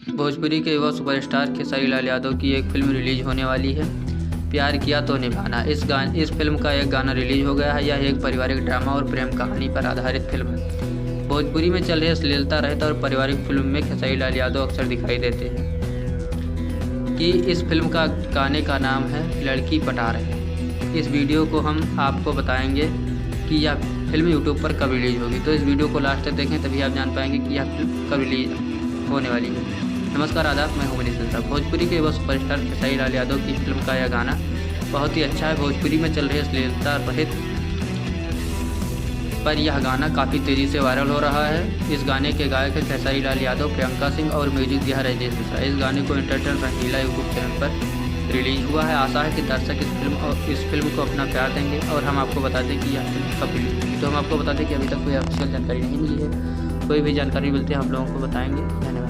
भोजपुरी के युवा सुपरस्टार खेसारी लाल यादव की एक फिल्म रिलीज होने वाली है, प्यार किया तो निभाना। इस फिल्म का एक गाना रिलीज हो गया है। यह एक पारिवारिक ड्रामा और प्रेम कहानी पर आधारित फिल्म है। भोजपुरी में चल रहे अश्लीलता रहित और पारिवारिक फिल्म में खेसारी लाल यादव अक्सर दिखाई देते हैं। कि इस फिल्म का गाने का नाम है लड़की पटा रहे। इस वीडियो को हम आपको बताएंगे कि यह फिल्म यूट्यूब पर कब रिलीज होगी, तो इस वीडियो को लास्ट तक देखें, तभी आप जान पाएंगे कि यह फिल्म कब रिलीज होने वाली है। नमस्कार, आदाब, मैं हूं मनीष मिश्रा। भोजपुरी के युवा सुपरस्टार खेसारी लाल यादव की फिल्म का यह गाना बहुत ही अच्छा है। भोजपुरी में चल रहे अश्लीलता रहित पर यह गाना काफ़ी तेज़ी से वायरल हो रहा है। इस गाने के गायक हैं खेसारी लाल यादव, प्रियंका सिंह और म्यूजिक दिया राजेश मिश्रा। इस गाने को एंटरटेन रंगीला यूट्यूब चैनल पर रिलीज हुआ है। आशा है कि दर्शक इस फिल्म को अपना प्यार देंगे। और हम आपको बता दें कि यह फिल्म कब रिलीज होगी, तो हम आपको बता दें कि अभी तक कोई ऑफिशियल जानकारी नहीं मिली है। कोई भी जानकारी मिलती है हम लोगों को बताएंगे। धन्यवाद।